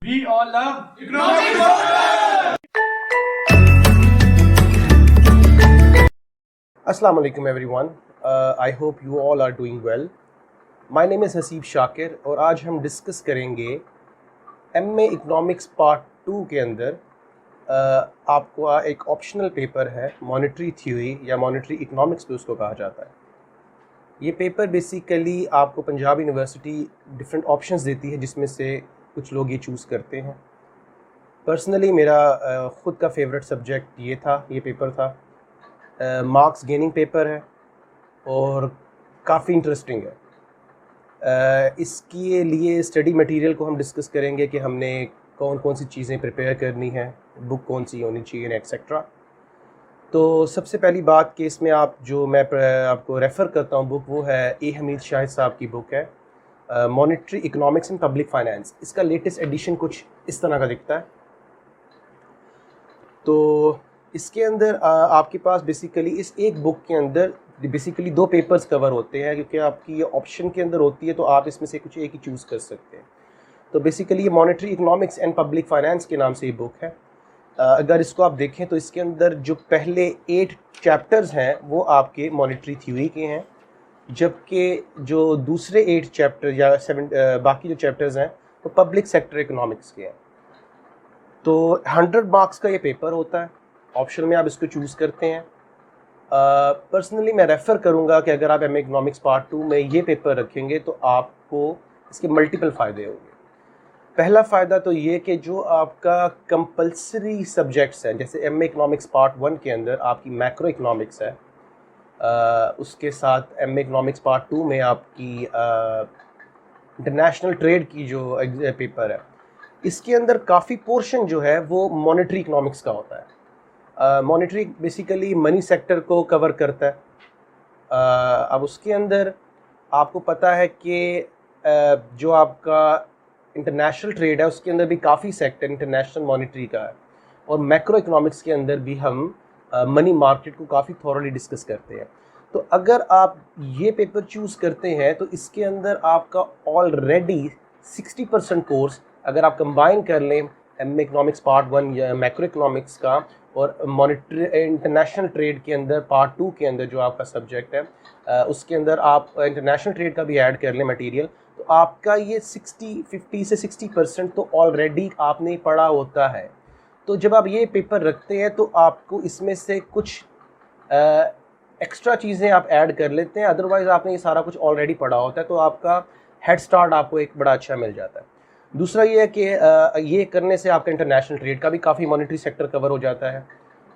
We all love economic. Assalamu alaikum everyone. I hope you all are doing well. My name is Haseeb Shakir और आज हम discuss करेंगे MA economics part 2 के अंदर आपको एक ऑप्शनल पेपर है मॉनेटरी थ्योरी या मॉनेटरी इकोनॉमिक्स भी उसको कहा जाता है। ये पेपर बेसिकली आपको पंजाब यूनिवर्सिटी डिफरेंट ऑप्शंस देती है जिसमें से कुछ लोग ये चूज़ करते हैं। पर्सनली मेरा ख़ुद का फेवरेट सब्जेक्ट ये पेपर था। मार्क्स गेनिंग पेपर है और काफ़ी इंटरेस्टिंग है। इसके लिए स्टडी मटेरियल को हम डिस्कस करेंगे कि हमने कौन कौन सी चीज़ें प्रिपेयर करनी है, बुक कौन सी होनी चाहिए एक्सेट्रा। तो सबसे पहली बात कि इसमें मैं आपको रेफ़र करता हूँ बुक, वो है ए हमीद शाहिद साहब की बुक है monetary economics and public finance. इसका लेटेस्ट एडिशन कुछ इस तरह का दिखता है। तो इसके अंदर आपके पास बेसिकली इस एक बुक के अंदर बेसिकली 2 पेपर्स कवर होते हैं, क्योंकि आपकी ये ऑप्शन के अंदर होती है तो आप इसमें से कुछ एक ही चूज़ कर सकते हैं। तो बेसिकली ये monetary economics and public finance के नाम से ये बुक है। अगर इसको आप देखें तो इसके अंदर जो पहले 8 चैप्टर्स हैं वो आपके मॉनेटरी थ्योरी के हैं, जबकि जो दूसरे 8 चैप्टर या 7 बाकी जो चैप्टर्स हैं वो पब्लिक सेक्टर इकोनॉमिक्स के हैं। तो 100 मार्क्स का ये पेपर होता है। ऑप्शन में आप इसको चूज़ करते हैं। पर्सनली मैं रेफ़र करूँगा कि अगर आप MA इकोनॉमिक्स पार्ट 2 में ये पेपर रखेंगे तो आपको इसके मल्टीपल फ़ायदे होंगे। पहला फ़ायदा तो ये कि जो आपका कंपलसरी सब्जेक्ट्स हैं, जैसे MA इकोनॉमिक्स पार्ट 1 के अंदर आपकी मैक्रो इकोनॉमिक्स है, उसके साथ MA इकोनॉमिक्स पार्ट 2 में आपकी इंटरनेशनल ट्रेड की जो पेपर है, इसके अंदर काफ़ी पोर्शन जो है वो मॉनेटरी इकोनॉमिक्स का होता है। मॉनेटरी बेसिकली मनी सेक्टर को कवर करता है। अब उसके अंदर आपको पता है कि जो आपका इंटरनेशनल ट्रेड है उसके अंदर भी काफ़ी सेक्टर इंटरनेशनल मॉनेटरी का है, और मैक्रो इकोनॉमिक्स के अंदर भी हम मनी मार्केट को काफ़ी थॉरली डिस्कस करते हैं। तो अगर आप ये पेपर चूज़ करते हैं तो इसके अंदर आपका ऑलरेडी 60% कोर्स अगर आप कंबाइन कर लें MA इकोनॉमिक्स पार्ट 1 या मैक्रो इकोनॉमिक्स का और मॉनेटरी इंटरनेशनल ट्रेड के अंदर पार्ट 2 के अंदर जो आपका सब्जेक्ट है उसके अंदर आप इंटरनेशनल ट्रेड का भी ऐड कर लें मटेरियल, तो आपका ये 50 से 60% तो ऑलरेडी आपने पढ़ा होता है। तो जब आप ये पेपर रखते हैं तो आपको इसमें से कुछ एक्स्ट्रा चीज़ें आप ऐड कर लेते हैं, अदरवाइज़ आपने ये सारा कुछ ऑलरेडी पढ़ा होता है, तो आपका हेड स्टार्ट आपको एक बड़ा अच्छा मिल जाता है। दूसरा ये है कि ये करने से आपका इंटरनेशनल ट्रेड का भी काफ़ी मॉनेटरी सेक्टर कवर हो जाता है,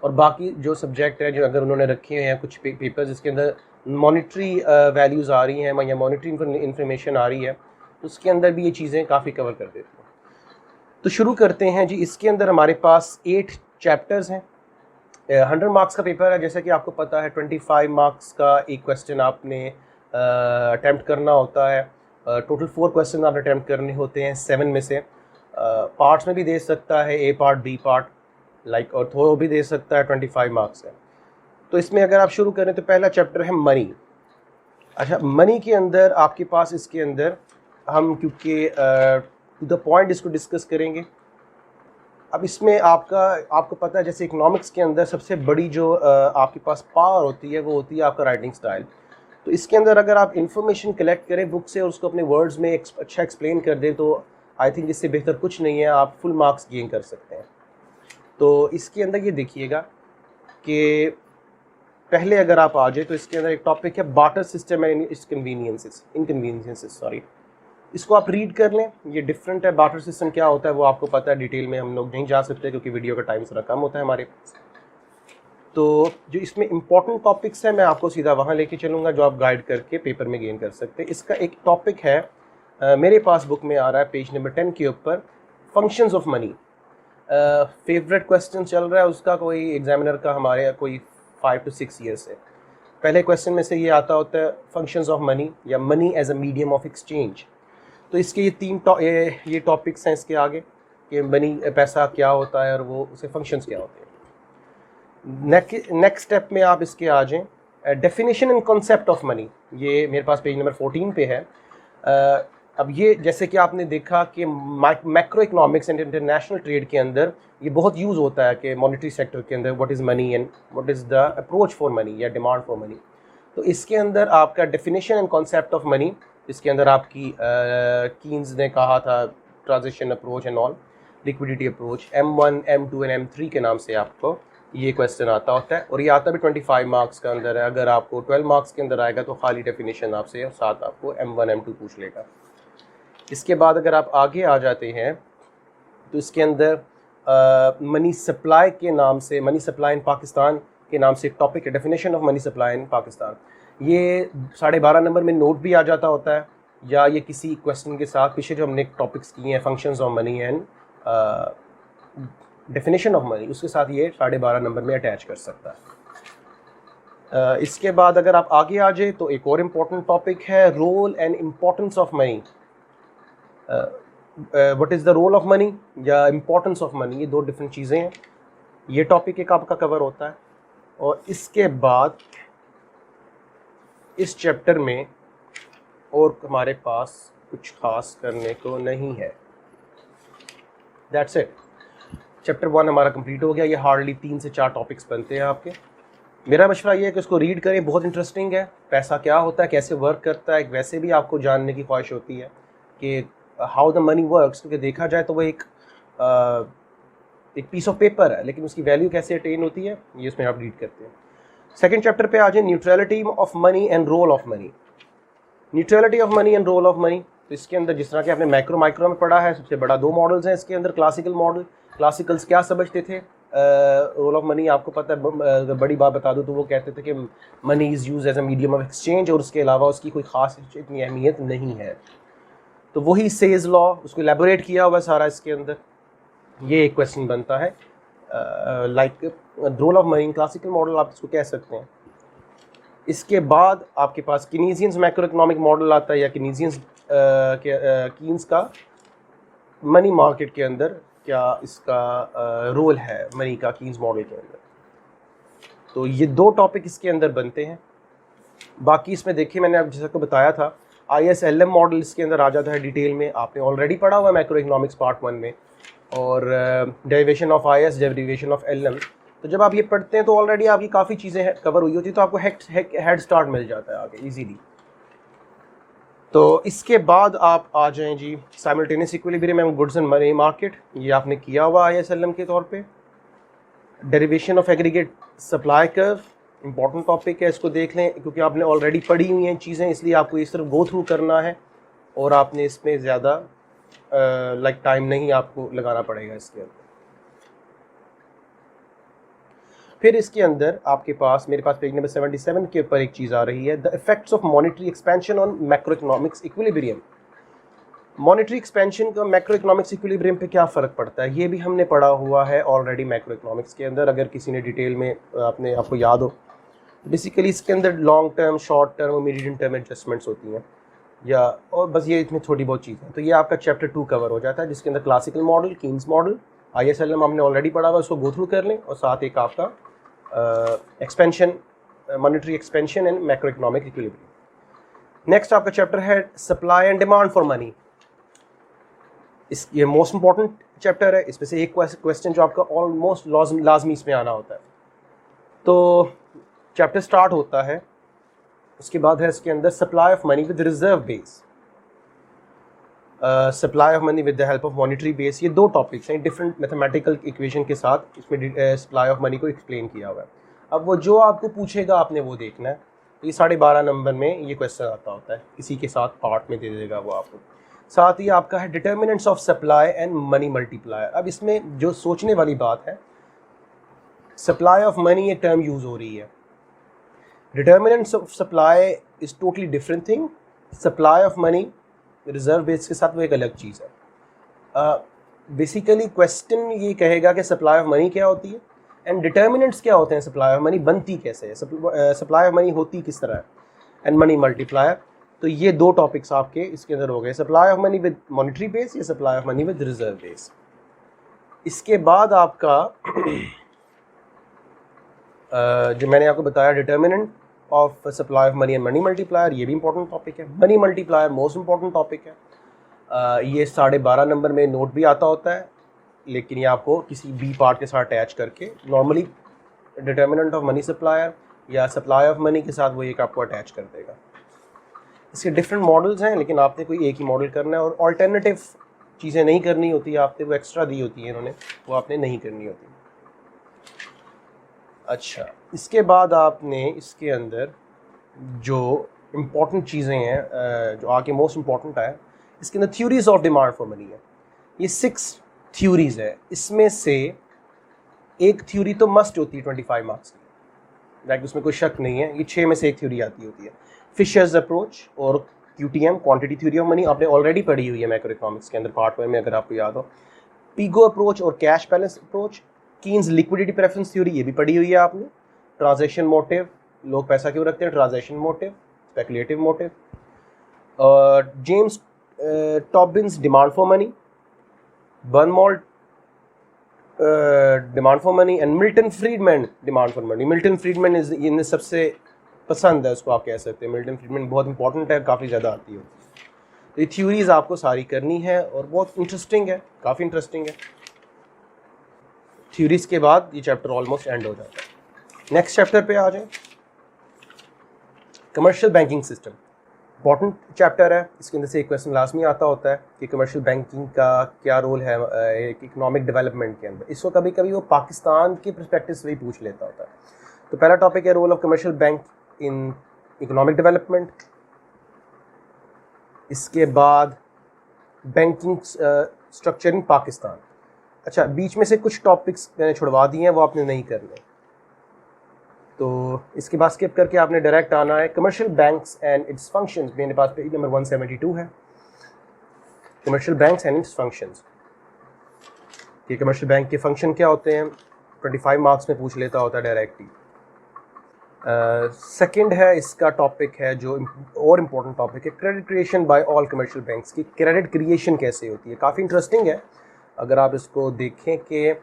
और बाकी जो सब्जेक्ट है जो अगर उन्होंने रखे हैं कुछ पेपर्स जिसके अंदर मॉनेटरी वैल्यूज़ आ रही हैं या मॉनेटरी इन्फॉर्मेशन आ रही है, उसके अंदर भी ये चीज़ें काफ़ी कवर कर देती हैं। तो शुरू करते हैं जी। इसके अंदर हमारे पास 8 चैप्टर्स हैं। 100 मार्क्स का पेपर है, जैसा कि आपको पता है 25 मार्क्स का एक क्वेश्चन आपने अटैम्प्ट करना होता है। टोटल 4 क्वेश्चन आपने अटैम्प्ट करने होते हैं 7 में से। पार्ट्स में भी दे सकता है, A part, B part like, और थोड़ा भी दे सकता है। 25 मार्क्स है। तो इसमें अगर आप शुरू करें तो पहला चैप्टर है मनी। अच्छा, मनी के अंदर आपके पास इसके अंदर हम क्योंकि टू द पॉइंट इसको डिस्कस करेंगे। अब इसमें आपको पता है जैसे इकोनॉमिक्स के अंदर सबसे बड़ी जो आपके पास पावर होती है वो होती है आपका राइटिंग स्टाइल। तो इसके अंदर अगर आप इन्फॉर्मेशन कलेक्ट करें बुक से और उसको अपने वर्ड्स में अच्छा एक्सप्लेन कर दें तो आई थिंक इससे बेहतर कुछ नहीं है, आप फुल मार्क्स गेन कर सकते हैं। तो इसके अंदर ये देखिएगा कि पहले अगर आप आ जाए तो इसके अंदर एक टॉपिक है बार्टर सिस्टम एंड इनकन्वीनियंसेस। इसको आप रीड कर लें, ये डिफरेंट है। बार्टर सिस्टम क्या होता है वो आपको पता है, डिटेल में हम लोग नहीं जा सकते क्योंकि वीडियो का टाइम थोड़ा कम होता है हमारे पास। तो जो इसमें इंपॉर्टेंट टॉपिक्स हैं मैं आपको सीधा वहाँ लेके चलूँगा जो आप गाइड करके पेपर में गेन कर सकते हैं। इसका एक टॉपिक है मेरे पास बुक में आ रहा है पेज नंबर 10 के ऊपर, functions of money. Favourite question चल रहा है उसका, कोई एग्जामिनर का हमारे कोई 5 to 6 ईयर से। पहले क्वेश्चन में से ये आता होता है फंक्शंस ऑफ मनी या money as a medium of exchange. तो इसके ये 3 ये टॉपिक्स हैं इसके आगे कि मनी पैसा क्या होता है और वो उसे फंक्शंस क्या होते हैं। नेक्स्ट स्टेप में आप इसके आ जाएं definition and concept of money. ये मेरे पास पेज नंबर 14 पे है। अब ये जैसे कि आपने देखा कि macro economics and international trade के अंदर ये बहुत यूज़ होता है कि मॉनेटरी सेक्टर के अंदर what is money and what is the approach for money या डिमांड फॉर मनी। तो इसके अंदर आपका definition and concept of money, इसके अंदर आपकी कीन्स ने कहा था transition approach and all, liquidity approach, M1 M2 and M3 के नाम से आपको ये क्वेश्चन आता होता है, और ये आता भी 25 मार्क्स का अंदर है। अगर आपको 12 मार्क्स के अंदर आएगा तो खाली डेफिनेशन आपसे और साथ आपको M1 M2 पूछ लेगा। इसके बाद अगर आप आगे आ जाते हैं तो इसके अंदर मनी सप्लाई के नाम से, मनी सप्लाई इन पाकिस्तान के नाम से एक टॉपिक है, definition of money supply in Pakistan. ये 12.5 नंबर में नोट भी आ जाता होता है, या ये किसी क्वेश्चन के साथ पीछे जो हमने टॉपिक्स किए हैं functions of money and definition of money, उसके साथ ये 12.5 नंबर में अटैच कर सकता है। इसके बाद अगर आप आगे आ जाए तो एक और इम्पोर्टेंट टॉपिक है role and importance of money. What is the role of money या इम्पोर्टेंस ऑफ मनी, ये दो डिफरेंट चीज़ें हैं। ये टॉपिक एक आपका कवर होता है, और इसके बाद इस चैप्टर में और हमारे पास कुछ खास करने को नहीं है। दैट्स इट, चैप्टर 1 हमारा कंप्लीट हो गया। ये हार्डली 3 से 4 टॉपिक्स बनते हैं आपके। मेरा मशवरा ये है कि उसको रीड करें, बहुत इंटरेस्टिंग है। पैसा क्या होता है, कैसे वर्क करता है, वैसे भी आपको जानने की ख्वाहिश होती है कि हाउ द मनी वर्क्स, क्योंकि देखा जाए तो वो एक पीस ऑफ पेपर है, लेकिन उसकी वैल्यू कैसे अटेन होती है ये उसमें आप रीड करते हैं। सेकंड चैप्टर पे आ जाए, neutrality of money and role of money. Neutrality of money and role of money, तो इसके अंदर जिस तरह के आपने माइक्रो में पढ़ा है, सबसे बड़ा 2 मॉडल्स हैं इसके अंदर। क्लासिकल मॉडल, क्लासिकल्स क्या समझते थे, रोल ऑफ मनी आपको पता है, बड़ी बात बता दूं तो वो कहते थे कि money is use as a medium of exchange, और उसके अलावा उसकी कोई ख़ास इतनी अहमियत नहीं है। तो वही सेज लॉ, उसको एलेबोरेट किया हुआ सारा इसके अंदर। ये एक क्वेश्चन बनता है like role of money, classical model आप इसको कह सकते हैं। इसके बाद आपके पास कीनीजियंस मैक्रो इकोनॉमिक मॉडल आता है, या कीनीजियंस कीन्स का मनी मार्केट के अंदर क्या इसका रोल है मनी का कीन्स मॉडल के अंदर। तो ये 2 टॉपिक इसके अंदर बनते हैं। बाकी इसमें देखिए मैंने अब जैसा को बताया था, ISLM मॉडल इसके अंदर आ जाता है डिटेल में, आपने ऑलरेडी पढ़ा हुआ है मैक्रो इकोनॉमिक्स पार्ट 1 में, और derivation of IS, derivation of LM। तो जब आप ये पढ़ते हैं तो ऑलरेडी आपकी काफ़ी चीज़ें कवर हुई होती है, तो आपको हेड स्टार्ट मिल जाता है आगे ईजीली। तो इसके बाद आप आ जाएं जी simultaneous equilibrium and goods and money market, ये आपने किया हुआ ISLM के तौर पे। Derivation of aggregate supply curve, important topic है, इसको देख लें क्योंकि आपने ऑलरेडी पढ़ी हुई हैं चीज़ें, इसलिए आपको इस तरफ गो थ्रू करना है, और आपने इसमें ज़्यादा लाइक टाइम नहीं आपको लगाना पड़ेगा इसके अंदर। फिर इसके अंदर आपके पास, मेरे पास पेज नंबर 77 के ऊपर एक चीज़ आ रही है, the effects of monetary expansion on macro economics equilibrium. Monetary expansion का मैक्रो इकोनॉमिक्स इक्विलिब्रियम पे क्या फ़र्क पड़ता है, ये भी हमने पढ़ा हुआ है ऑलरेडी मैक्रो इकोनॉमिक्स के अंदर। अगर किसी ने डिटेल में आपको याद हो, बेसिकली इसके अंदर लॉन्ग टर्म, शॉर्ट टर्म और मीडियम टर्म एडजस्टमेंट्स होती हैं, या और बस ये इसमें थोड़ी बहुत चीज़ें। तो ये आपका चैप्टर 2 कवर हो जाता है, जिसके अंदर classical model, Keynes model, ISLM हमने ऑलरेडी पढ़ा हुआ, उसको गो थ्रू कर लें, और साथ एक आपका expansion, monetary expansion and macro economic equilibrium. Next आपका चैप्टर है supply and demand for money. ये मोस्ट इंपॉर्टेंट चैप्टर है, इसमें से एक क्वेश्चन जो आपका ऑलमोस्ट लाजमी इसमें आना होता है। तो चैप्टर स्टार्ट होता है, उसके बाद है इसके अंदर supply of money with reserve base, supply of money with the help of monetary base. ये 2 टॉपिक्स हैं डिफरेंट मैथमेटिकल इक्वेशन के साथ, इसमें सप्लाई ऑफ मनी को एक्सप्लेन किया हुआ है। अब वो जो आपको पूछेगा आपने वो देखना है। तो ये 12.5 नंबर में ये क्वेश्चन आता होता है, इसी के साथ पार्ट में दे देगा वो आपको। साथ ही आपका है determinants of supply and money multiplier. अब इसमें जो सोचने वाली बात है, सप्लाई ऑफ मनी एक टर्म यूज़ हो रही है, determinants of supply is totally different thing. Supply of money reserve base के साथ वो एक अलग चीज़ है। बेसिकली क्वेश्चन ये कहेगा कि सप्लाई ऑफ मनी क्या होती है एंड डिटर्मिनेंट्स क्या होते हैं, सप्लाई ऑफ मनी बनती कैसे है, सप्लाई ऑफ मनी होती किस तरह है, एंड मनी मल्टीप्लायर। तो ये 2 टॉपिक्स आपके इसके अंदर हो गए, supply of money with monetary base या supply of money with reserve base. इसके बाद आपका जो मैंने आपको बताया determinant of supply of money and money multiplier, ये भी इंपॉर्टेंट टॉपिक है। Money multiplier most important topic है। ये 12.5 नंबर में नोट भी आता होता है, लेकिन ये आपको किसी बी पार्ट के साथ अटैच करके normally determinant of money supplier या सप्लाई ऑफ मनी के साथ वो एक आपको अटैच कर देगा। इसके डिफरेंट मॉडल्स हैं, लेकिन आपने कोई एक ही मॉडल करना है और ऑल्टरनेटिव चीज़ें नहीं करनी होती, आपने वो एक्स्ट्रा दी होती है इन्होंने, वो आपने नहीं करनी होती। अच्छा, इसके बाद आपने इसके अंदर जो इम्पॉर्टेंट चीज़ें हैं, जो आगे मोस्ट इम्पॉर्टेंट है, इसके अंदर theories of demand for money है। ये 6 थ्योरीज है, इसमें से एक थ्योरी तो मस्ट होती है 25 मार्क्स की, लाइक उसमें कोई शक नहीं है, ये 6 में से एक थ्योरी आती होती है। फिशर्स अप्रोच और क्यूटीएम, क्वांटिटी थ्योरी ऑफ मनी, आपने ऑलरेडी पढ़ी हुई है मैक्रो इकोनॉमिक्स के अंदर पार्ट 1 में, अगर आपको याद हो। पीगो अप्रोच और cash balance approach. Keynes liquidity preference theory, ये भी पढ़ी हुई है आपने। ट्रांजैक्शन मोटिव, लोग पैसा क्यों रखते हैं, transaction motive, speculative motive. James Tobin's demand for money, Baumol demand for money and Milton Friedman demand for money. Milton Friedman इन्हें सबसे पसंद है, उसको आप कह सकते हैं। मिल्टन फ्रीडमैन बहुत इंपॉर्टेंट है, काफ़ी ज़्यादा आती है। तो ये थ्योरीज आपको सारी करनी है और बहुत इंटरेस्टिंग है, काफ़ी इंटरेस्टिंग है। थ्योरीज के बाद ये चैप्टर ऑलमोस्ट एंड हो जाता है। नेक्स्ट चैप्टर पे आ जाए, commercial banking system. Important chapter है, इसके अंदर से एक क्वेश्चन लाजमी आता होता है कि कमर्शियल बैंकिंग का क्या रोल है एक इकोनॉमिक डेवलपमेंट के अंदर। इसको कभी कभी वो पाकिस्तान के परस्पेक्टिव से भी पूछ लेता होता है। तो पहला टॉपिक है role of commercial bank in economic development. इसके बाद बैंकिंग स्ट्रक्चर इन पाकिस्तान। अच्छा, बीच में से कुछ टॉपिक्स मैंने छुड़वा दिए हैं, वो आपने नहीं करने, तो इसके बाद स्किप करके आपने डायरेक्ट आना है commercial banks and it's functions. मेरे पास पेज नंबर 172 है, commercial banks and it's functions. ये कमर्शियल बैंक के फंक्शन क्या होते हैं, 25 मार्क्स में पूछ लेता होता है डायरेक्टली। सेकंड है इसका टॉपिक है जो और इम्पोर्टेंट टॉपिक है, credit creation bye all commercial banks की क्रेडिट क्रिएशन कैसे होती है। काफ़ी इंटरेस्टिंग है अगर आप इसको देखें कि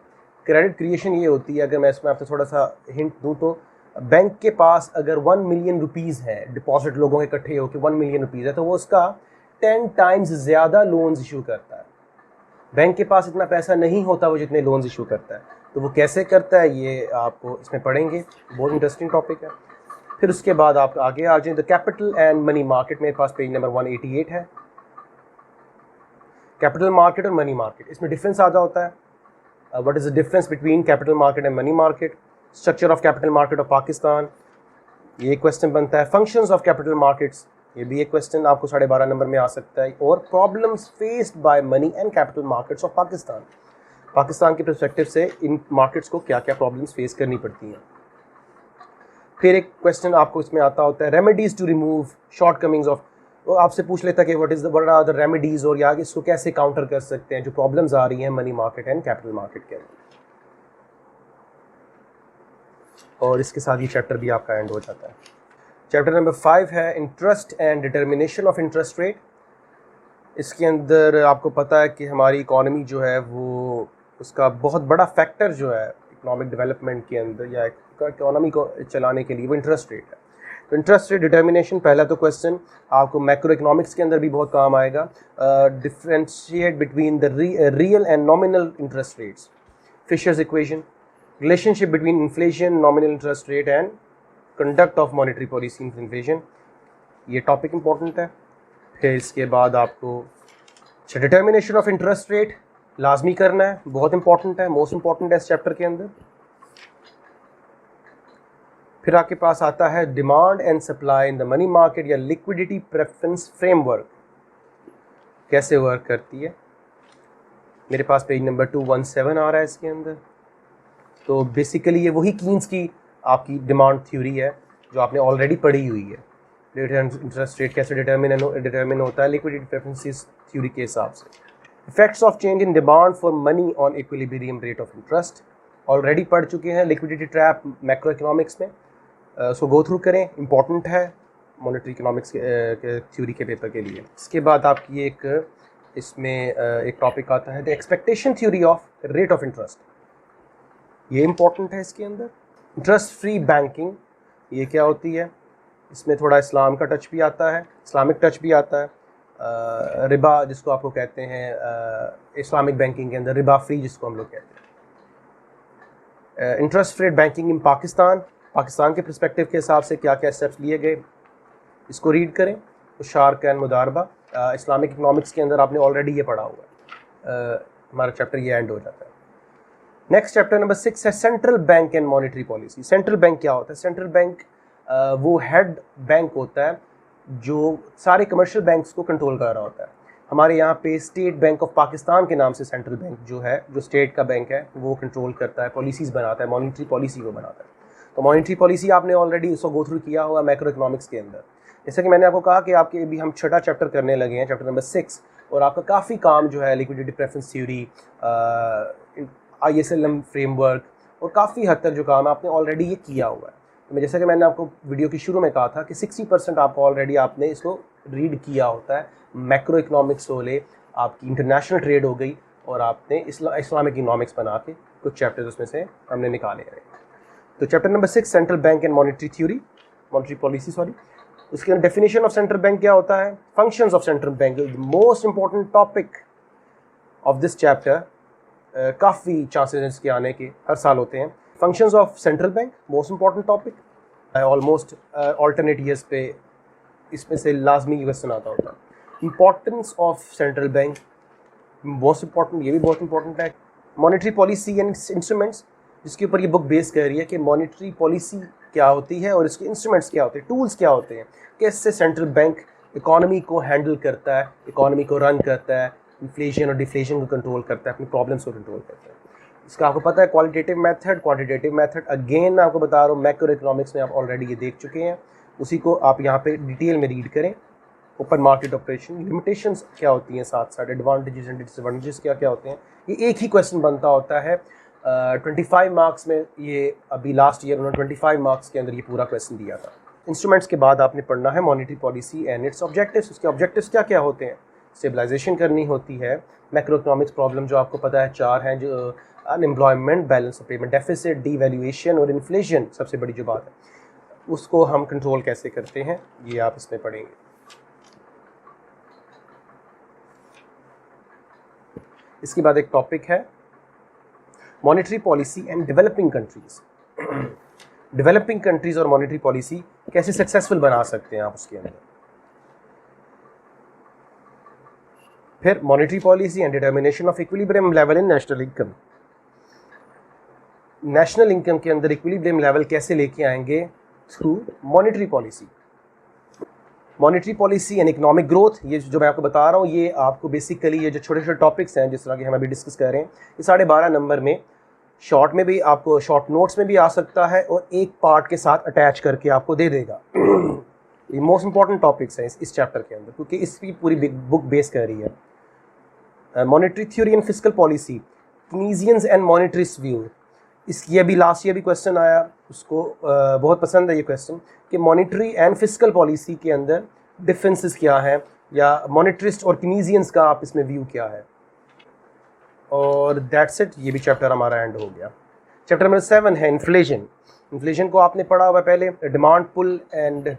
क्रेडिट क्रिएशन ये होती है। अगर मैं इसमें आपसे थोड़ा सा हिंट दूँ तो बैंक के पास अगर 1 मिलियन रुपीज़ है, डिपॉजिट लोगों के इकट्ठे होकर 1 मिलियन रुपीज़ है, तो वो उसका 10 टाइम्स ज़्यादा लोन्स इशू करता है। बैंक के पास इतना पैसा नहीं होता वो जितने लोन्स इशू करता है, तो वो कैसे करता है ये आपको इसमें पढ़ेंगे, बहुत इंटरेस्टिंग टॉपिक है। फिर उसके बाद आप आगे आ जाएं, the capital and money market. मेरे पास पेज नंबर 188 है। कैपिटल मार्केट और मनी मार्केट, इसमें डिफरेंस ज़्यादा होता है। What is the difference between capital market and money market. Structure of capital market of Pakistan, ये क्वेश्चन बनता है। फंक्शंस ऑफ कैपिटल मार्केट्स, ये भी एक क्वेश्चन आपको 12.5 नंबर में आ सकता है। और problems faced by money and capital markets of Pakistan, Pakistan के पर्सपेक्टिव से इन मार्केट्स को क्या क्या प्रॉब्लम्स फेस करनी पड़ती हैं। फिर एक क्वेश्चन आपको इसमें आता होता है remedies to remove shortcomings of, वो आपसे पूछ लेता है कि व्हाट आर द रेमेडीज, और या इसको कैसे काउंटर कर सकते हैं जो प्रॉब्लम्स आ रही हैं money market and capital market के अंदर। और इसके साथ ये चैप्टर भी आपका एंड हो जाता है। चैप्टर नंबर 5 है interest and determination of interest rate. इसके अंदर आपको पता है कि हमारी इकॉनमी जो है वो, उसका बहुत बड़ा फैक्टर जो है इकोनॉमिक डेवलपमेंट के अंदर या इकोनॉमी को चलाने के लिए वो इंटरेस्ट रेट है। तो इंटरेस्ट रेट डिटर्मिनेशन, पहला तो क्वेश्चन आपको मैक्रो इकोनॉमिक्स के अंदर भी बहुत काम आएगा। Differentiate between the real and nominal interest rates, Fisher's equation, relationship between inflation, nominal interest rate and conduct of monetary policy in inflation, ये टॉपिक इंपॉर्टेंट है। फिर इसके बाद आपको डिटर्मिनेशन ऑफ इंटरेस्ट रेट लाजमी करना है, बहुत इंपॉर्टेंट है, मोस्ट इंपॉर्टेंट है इस चैप्टर के अंदर। फिर आपके पास आता है demand and supply in the money market या लिक्विडिटी प्रेफरेंस फ्रेमवर्क, कैसे वर्क करती है। मेरे पास पेज नंबर 217 आ रहा है इसके अंदर। तो बेसिकली ये वही कीन्स की आपकी डिमांड थ्योरी है जो आपने ऑलरेडी पढ़ी हुई है। इंटरेस्ट रेट कैसे डिटर्मिन होता है लिक्विडिटी प्रेफरेंसेस थ्योरी के हिसाब से। Effects of change in demand for money on equilibrium rate of interest, already पढ़ चुके हैं। लिक्विडिटी ट्रैप मैक्रो इकोनॉमिक्स में, सो गो थ्रू करें, इंपॉर्टेंट है मॉनेटरी इकोनॉमिक्स के थ्योरी के पेपर के लिए। इसके बाद आपकी एक इसमें एक टॉपिक आता है the expectation theory of rate of interest, ये इंपॉर्टेंट है इसके अंदर। इंटरेस्ट फ्री बैंकिंग, ये क्या होती है, इसमें थोड़ा इस्लाम का टच भी आता है, इस्लामिक टच भी आता है। रिबा जिसको आपको कहते हैं इस्लामिक बैंकिंग के अंदर रिबा फ्री जिसको हम लोग कहते हैं। Interest rate banking in Pakistan, Pakistan के पर्सपेक्टिव के हिसाब से क्या क्या स्टेप्स लिए गए, इसको रीड करें। उशार कैन मुदारबा, इस्लामिक इकनॉमिक्स के अंदर आपने ऑलरेडी ये पढ़ा हुआ है। हमारा चैप्टर ये एंड हो जाता है। नेक्स्ट चैप्टर नंबर 6 है central bank and monetary policy. Central bank क्या होता है? सेंट्रल बैंक वो हेड बैंक होता है जो सारे कमर्शियल बैंक्स को कंट्रोल कर रहा होता है। हमारे यहाँ पे स्टेट बैंक ऑफ पाकिस्तान के नाम से सेंट्रल बैंक जो है, जो स्टेट का बैंक है, वो कंट्रोल करता है, पॉलिसीज़ बनाता है, मॉनेटरी पॉलिसी को बनाता है। तो मॉनेटरी पॉलिसी आपने ऑलरेडी उसको गो थ्रू किया हुआ मैक्रो इकनॉमिक्स के अंदर। जैसे कि मैंने आपको कहा कि आपके अभी हम छठा चैप्टर करने लगे हैं, चैप्टर नंबर 6, और आपका काफ़ी काम जो है liquidity preference theory, ISLM framework और काफ़ी हद तक जो काम है आपने ऑलरेडी ये किया हुआ है। तो मैं जैसा कि मैंने आपको वीडियो के शुरू में कहा था कि 60% आपको ऑलरेडी आपने इसको रीड किया होता है। मैक्रो इकनॉमिक्स हो ले, आपकी इंटरनेशनल ट्रेड हो गई, और आपने इस्लामिक इकनॉमिक्स बना के कुछ चैप्टर्स उसमें से हमने निकाले हैं। तो chapter number 6 central bank and monetary theory, monetary policy sorry. उसके अंदर डेफिनेशन ऑफ सेंट्रल बैंक क्या होता है, functions of central bank, most important topic of this chapter. काफ़ी चांसेस हैं इसके आने के, हर साल होते हैं। Functions of central bank most important topic, almost alternate years पे इसमें से लाजमी क्वेश्चन आता होता है। Importance of central bank most important, ये भी बहुत इंपॉर्टेंट है। मॉनेटरी पॉलिसी एंड इंस्ट्रूमेंट्स, जिसके ऊपर ये बुक बेस कर रही है कि मॉनेटरी पॉलिसी क्या होती है और इसके इंस्ट्रूमेंट्स क्या होते हैं, टूल्स क्या होते हैं, कैसे सेंट्रल बैंक इकोनॉमी को हैंडल करता है, इकोनॉमी को रन करता है, इन्फ्लेशन और डिफ्लेशन को कंट्रोल करता है, अपनी प्रॉब्लम्स को कंट्रोल करता है। इसका आपको पता है qualitative method, quantitative method. Again मैं आपको बता रहा हूँ, मैक्रो इकोनॉमिक्स में आप ऑलरेडी ये देख चुके हैं, उसी को आप यहाँ पे डिटेल में रीड करें। ओपन मार्केट ऑपरेशन, लिमिटेशंस क्या होती हैं, साथ साथ एडवांटेजेस एंड डिसएडवांटेजेस क्या क्या होते हैं, ये एक ही क्वेश्चन बनता होता है। 25 मार्क्स में ये अभी लास्ट ईयर उन्होंने 25 मार्क्स के अंदर ये पूरा क्वेश्चन दिया था। इंस्ट्रूमेंट्स के बाद आपने पढ़ना है monetary policy and it's objectives. उसके ऑब्जेक्टिव्स क्या क्या होते हैं? स्टेबलाइजेशन करनी होती है। मैक्रो इकोनॉमिक्स प्रॉब्लम जो आपको पता है 4 हैं, जो unemployment, balance of payment deficit, devaluation और इन्फ्लेशन, सबसे बड़ी जो बात है उसको हम कंट्रोल कैसे करते हैं, ये आप इसमें पढ़ेंगे। इसके बाद एक टॉपिक है monetary policy and developing countries. Developing countries और मॉनेटरी पॉलिसी कैसे सक्सेसफुल बना सकते हैं आप उसके अंदर। फिर monetary policy and determination of equilibrium level in national income. National income के अंदर इक्विलिब्रियम लेवल कैसे लेके आएंगे? Through monetary policy. Monetary policy and economic growth, ये जो मैं आपको बता रहा हूँ, ये आपको बेसिकली ये जो छोटे छोटे टॉपिक्स हैं जिस तरह के हम अभी डिस्कस कर रहे हैं, ये 12.5 नंबर में शॉर्ट में भी आपको, शॉर्ट नोट्स में भी आ सकता है और एक पार्ट के साथ अटैच करके आपको दे देगा। ये मोस्ट इंपॉर्टेंट टॉपिक्स हैं इस चैप्टर के अंदर, क्योंकि इसकी पूरी बुक बेस कर रही है। Monetary theory and fiscal policy, Keynesians and monetarist view. ये भी लास्ट ईयर भी क्वेश्चन आया, उसको बहुत पसंद है ये क्वेश्चन कि मॉनेटरी एंड फिस्कल पॉलिसी के अंदर डिफरेंसेस क्या हैं, या मॉनेटरिस्ट और कीनेसियंस का आप इसमें व्यू क्या है। और दैट्स इट, ये भी चैप्टर हमारा एंड हो गया। चैप्टर नंबर 7 है इन्फ्लेशन। इन्फ्लेशन को आपने पढ़ा हुआ पहले, demand pull and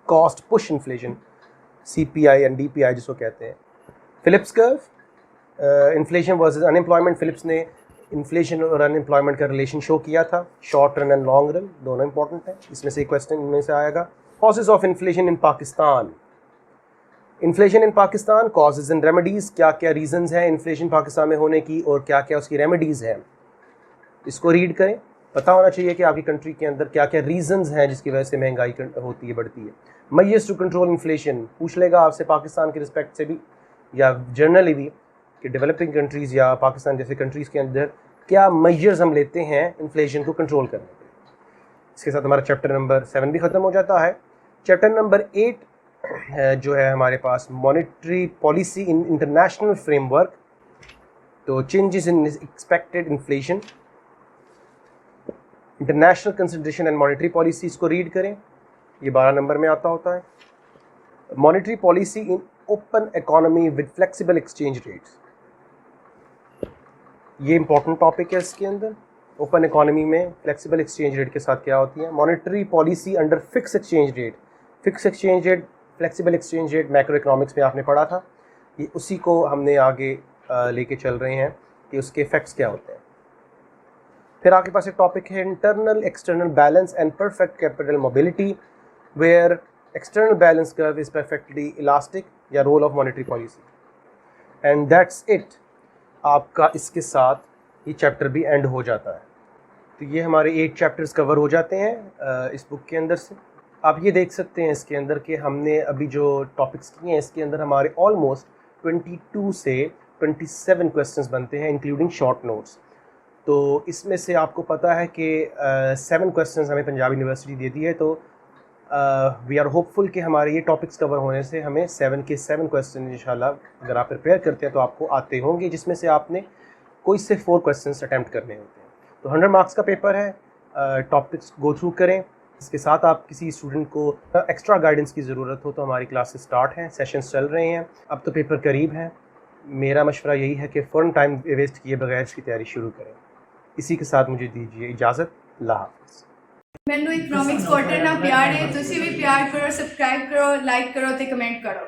cost push inflation, CPI एंड DPI जिसको कहते हैं। Phillips curve, inflation versus unemployment. Phillips ने इन्फ्लेशन और अनएम्प्लॉयमेंट का रिलेशन शो किया था, short run and long run दोनों इंपॉर्टेंट है, इसमें से एक क्वेश्चन इनमें से आएगा। Causes of inflation in Pakistan. Inflation in Pakistan, causes and remedies, क्या क्या रीजंस हैं इन्फ्लेशन पाकिस्तान में होने की और क्या क्या उसकी रेमेडीज़ हैं, इसको रीड करें। पता होना चाहिए कि आपकी कंट्री के अंदर क्या क्या रीजंस हैं जिसकी वजह से महंगाई होती है, बढ़ती है। मेजर्स टू कंट्रोल इन्फ्लेशन पूछ लेगा आपसे पाकिस्तान के रिस्पेक्ट से भी या जनरली भी, कि डेवलपिंग कंट्रीज़ या पाकिस्तान जैसे कंट्रीज़ के अंदर क्या मेजर्स हम लेते हैं इन्फ्लेशन को कंट्रोल करने के लिए। इसके साथ हमारा चैप्टर नंबर 7 भी ख़त्म हो जाता है। चैप्टर नंबर 8 जो है हमारे पास monetary policy in international framework. तो changes in expected inflation, international consideration and monetary policy, इसको रीड करें, ये 12 नंबर में आता होता है। Monetary policy in open economy with flexible exchange rates, ये इंपॉर्टेंट टॉपिक है इसके अंदर। ओपन इकोनॉमी में फ्लेक्सिबल एक्सचेंज रेट के साथ क्या होती है। Monetary policy under fix exchange rate. Fix exchange rate flexible exchange rate macro economics में आपने पढ़ा था, ये उसी को हमने आगे लेके चल रहे हैं कि उसके इफ़ेक्ट्स क्या होते हैं। फिर आपके पास एक टॉपिक है internal external balance and perfect capital mobility, where external balance curve is perfectly elastic, या role of monetary policy. And that's it, आपका इसके साथ ये चैप्टर भी एंड हो जाता है। तो ये हमारे 8 चैप्टर्स कवर हो जाते हैं इस बुक के अंदर से। आप ये देख सकते हैं इसके अंदर कि हमने अभी जो टॉपिक्स किए हैं इसके अंदर हमारे ऑलमोस्ट 22 से 27 क्वेश्चंस बनते हैं, इंक्लूडिंग शॉर्ट नोट्स। तो इसमें से आपको पता है कि 7 क्वेश्चंस हमें पंजाब यूनिवर्सिटी देती है, तो वी आर होपफुल कि हमारे ये टॉपिक्स कवर होने से हमें 7 के 7 क्वेश्चन इंशाल्लाह अगर आप प्रिपेयर करते हैं तो आपको आते होंगे, जिसमें से आपने कोई से 4 क्वेश्चंस अटैम्प्ट करने होते हैं। तो 100 मार्क्स का पेपर है, टॉपिक्स गो थ्रू करें। इसके साथ आप किसी स्टूडेंट को एक्स्ट्रा गाइडेंस की ज़रूरत हो तो हमारी क्लासेस स्टार्ट हैं, सेशंस चल रहे हैं, अब तो पेपर करीब है। मेरा मशवरा यही है कि फ़ौरन टाइम वेस्ट किए बगैर इसकी तैयारी शुरू करें। इसी के साथ मुझे दीजिए इजाज़त, अल्लाह हाफ़िज़। ਮੈਨੂੰ ਇਕਨੋਮਿਕਸ ਕੁਆਟਰ ਨਾਲ ਪਿਆਰ ਹੈ, ਤੁਸੀਂ ਵੀ ਪਿਆਰ ਕਰੋ, ਸਬਸਕ੍ਰਾਈਬ ਕਰੋ, ਲਾਈਕ ਕਰੋ ਤੇ ਕਮੈਂਟ ਕਰੋ।